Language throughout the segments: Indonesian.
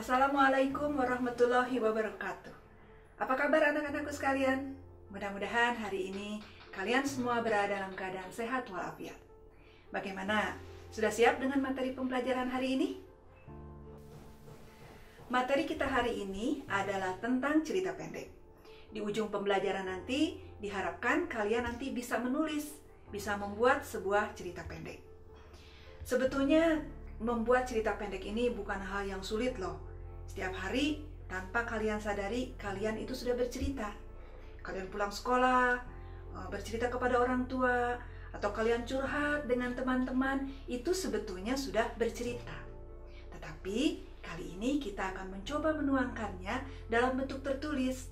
Assalamualaikum warahmatullahi wabarakatuh. Apa kabar anak-anakku sekalian? Mudah-mudahan hari ini kalian semua berada dalam keadaan sehat walafiat. Bagaimana? Sudah siap dengan materi pembelajaran hari ini? Materi kita hari ini adalah tentang cerita pendek. Di ujung pembelajaran nanti, diharapkan kalian nanti bisa menulis, bisa membuat sebuah cerita pendek. Sebetulnya, membuat cerita pendek ini bukan hal yang sulit loh. Setiap hari, tanpa kalian sadari, kalian itu sudah bercerita. Kalian pulang sekolah, bercerita kepada orang tua, atau kalian curhat dengan teman-teman, itu sebetulnya sudah bercerita. Tetapi, kali ini kita akan mencoba menuangkannya dalam bentuk tertulis.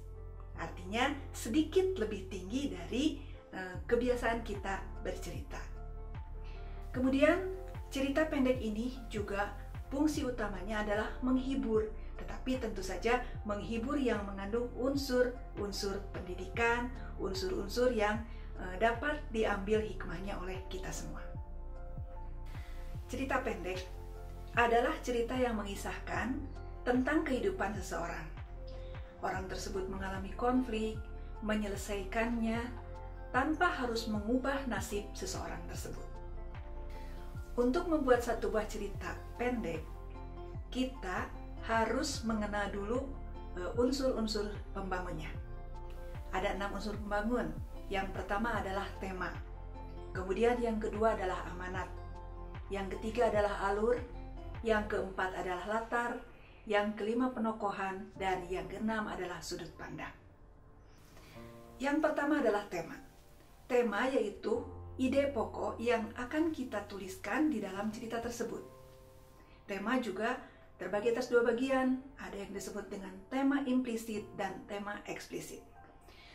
Artinya, sedikit lebih tinggi dari kebiasaan kita bercerita. Kemudian, cerita pendek ini juga fungsi utamanya adalah menghibur, tetapi tentu saja menghibur yang mengandung unsur-unsur pendidikan, unsur-unsur yang dapat diambil hikmahnya oleh kita semua. Cerita pendek adalah cerita yang mengisahkan tentang kehidupan seseorang. Orang tersebut mengalami konflik, menyelesaikannya tanpa harus mengubah nasib seseorang tersebut. Untuk membuat satu buah cerita pendek, kita harus mengenal dulu unsur-unsur pembangunnya. Ada 6 unsur pembangun. Yang pertama adalah tema. Kemudian yang kedua adalah amanat. Yang ketiga adalah alur. Yang keempat adalah latar. Yang kelima penokohan. Dan yang keenam adalah sudut pandang. Yang pertama adalah tema. Tema yaitu ide pokok yang akan kita tuliskan di dalam cerita tersebut. Tema juga terbagi atas 2 bagian. Ada yang disebut dengan tema implisit dan tema eksplisit.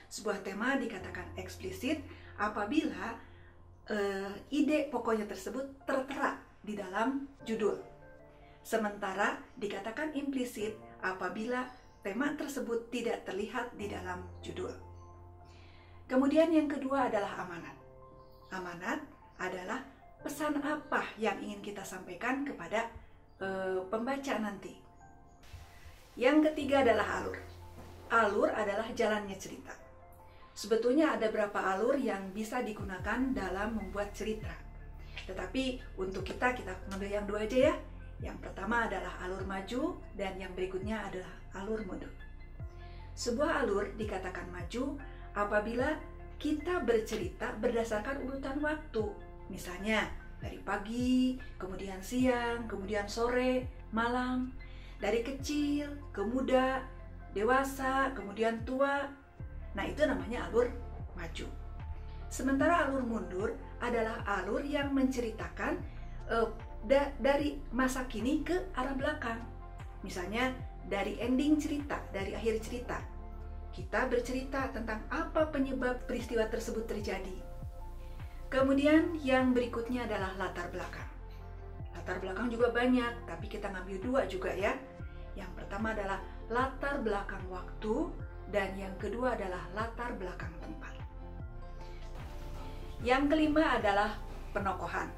Sebuah tema dikatakan eksplisit apabila ide pokoknya tersebut tertera di dalam judul. Sementara dikatakan implisit apabila tema tersebut tidak terlihat di dalam judul. Kemudian yang kedua adalah amanat. Amanat adalah pesan apa yang ingin kita sampaikan kepada pembaca nanti. Yang ketiga adalah alur. Alur adalah jalannya cerita. Sebetulnya ada beberapa alur yang bisa digunakan dalam membuat cerita. Tetapi untuk kita mengambil yang 2 aja ya. Yang pertama adalah alur maju dan yang berikutnya adalah alur mundur. Sebuah alur dikatakan maju apabila kita bercerita berdasarkan urutan waktu. Misalnya, dari pagi, kemudian siang, kemudian sore, malam. Dari kecil ke muda, dewasa, kemudian tua. Nah, itu namanya alur maju. Sementara alur mundur adalah alur yang menceritakan dari masa kini ke arah belakang. Misalnya, dari ending cerita, dari akhir cerita. Kita bercerita tentang apa penyebab peristiwa tersebut terjadi. Kemudian yang berikutnya adalah latar belakang. Latar belakang juga banyak, tapi kita ngambil 2 juga ya. Yang pertama adalah latar belakang waktu, dan yang kedua adalah latar belakang tempat. Yang kelima adalah penokohan.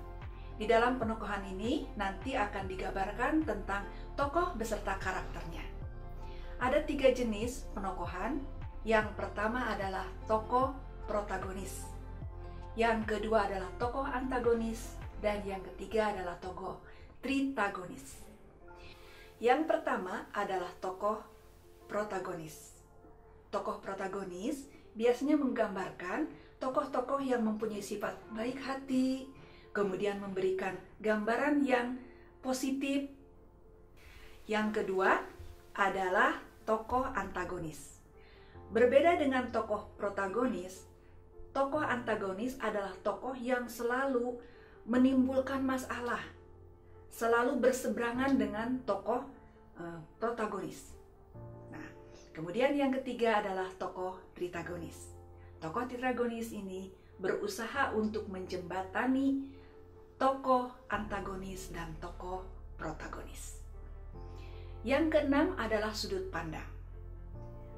Di dalam penokohan ini nanti akan digambarkan tentang tokoh beserta karakternya. Ada 3 jenis penokohan. Yang pertama adalah tokoh protagonis. Yang kedua adalah tokoh antagonis. Dan yang ketiga adalah tokoh tritagonis. Yang pertama adalah tokoh protagonis. Tokoh protagonis biasanya menggambarkan tokoh-tokoh yang mempunyai sifat baik hati, kemudian memberikan gambaran yang positif. Yang kedua adalah tokoh antagonis. Berbeda dengan tokoh protagonis, tokoh antagonis adalah tokoh yang selalu menimbulkan masalah, selalu berseberangan dengan tokoh protagonis. Nah, kemudian yang ketiga adalah tokoh tritagonis. Tokoh tritagonis ini berusaha untuk menjembatani tokoh antagonis dan tokoh protagonis. Yang keenam adalah sudut pandang.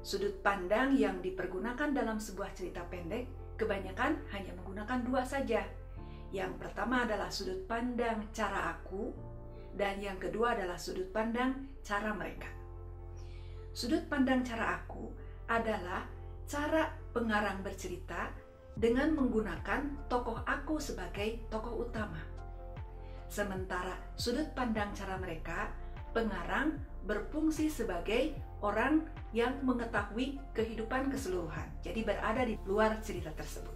Sudut pandang yang dipergunakan dalam sebuah cerita pendek kebanyakan hanya menggunakan 2 saja. Yang pertama adalah sudut pandang cara aku, dan yang kedua adalah sudut pandang cara mereka. Sudut pandang cara aku adalah cara pengarang bercerita dengan menggunakan tokoh aku sebagai tokoh utama. Sementara sudut pandang cara mereka, pengarang berfungsi sebagai orang yang mengetahui kehidupan keseluruhan, jadi berada di luar cerita tersebut.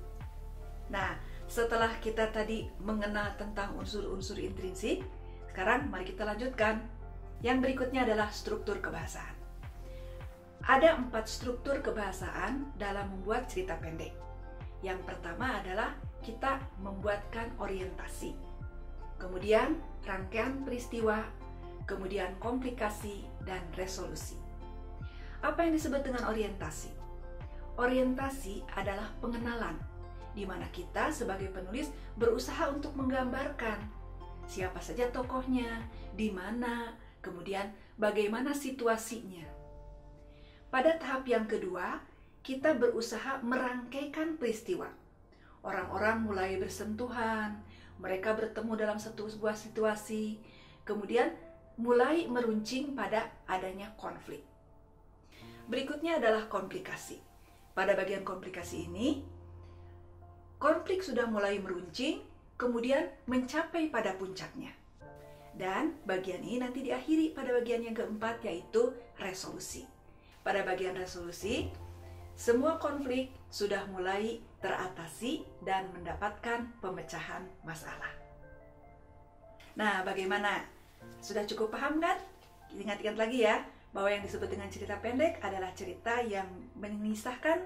Nah, setelah kita tadi mengenal tentang unsur-unsur intrinsik, sekarang mari kita lanjutkan. Yang berikutnya adalah struktur kebahasaan. Ada 4 struktur kebahasaan dalam membuat cerita pendek. Yang pertama adalah kita membuatkan orientasi, kemudian rangkaian peristiwa, kemudian komplikasi, dan resolusi. Apa yang disebut dengan orientasi? Orientasi adalah pengenalan, di mana kita sebagai penulis berusaha untuk menggambarkan siapa saja tokohnya, di mana, kemudian bagaimana situasinya. Pada tahap yang kedua, kita berusaha merangkaikan peristiwa. Orang-orang mulai bersentuhan, mereka bertemu dalam sebuah situasi, kemudian mulai meruncing pada adanya konflik. Berikutnya adalah komplikasi. Pada bagian komplikasi ini, konflik sudah mulai meruncing, kemudian mencapai pada puncaknya. Dan bagian ini nanti diakhiri pada bagian yang keempat, yaitu resolusi. Pada bagian resolusi, semua konflik sudah mulai teratasi dan mendapatkan pemecahan masalah. Nah, bagaimana? Sudah cukup paham kan? Ingat-ingat lagi ya, bahwa yang disebut dengan cerita pendek adalah cerita yang mengisahkan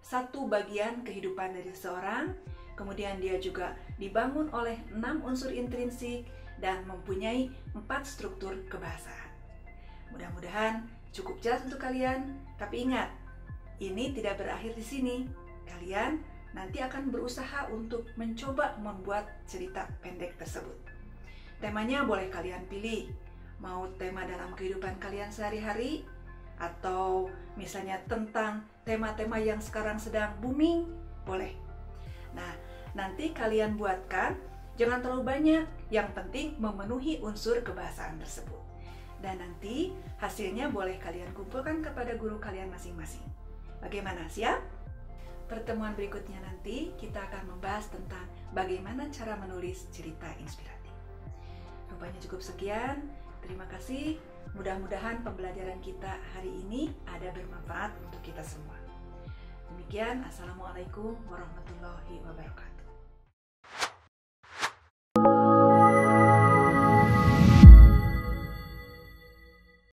satu bagian kehidupan dari seseorang, kemudian dia juga dibangun oleh 6 unsur intrinsik dan mempunyai 4 struktur kebahasaan. Mudah-mudahan cukup jelas untuk kalian, tapi ingat, ini tidak berakhir di sini. Kalian nanti akan berusaha untuk mencoba membuat cerita pendek tersebut. Temanya boleh kalian pilih, mau tema dalam kehidupan kalian sehari-hari, atau misalnya tentang tema-tema yang sekarang sedang booming, boleh. Nah, nanti kalian buatkan, jangan terlalu banyak, yang penting memenuhi unsur kebahasaan tersebut. Dan nanti hasilnya boleh kalian kumpulkan kepada guru kalian masing-masing. Bagaimana, siap? Pertemuan berikutnya nanti kita akan membahas tentang bagaimana cara menulis cerita inspiratif. Rupanya cukup sekian. Terima kasih. Mudah-mudahan pembelajaran kita hari ini ada bermanfaat untuk kita semua. Demikian, Assalamualaikum warahmatullahi wabarakatuh.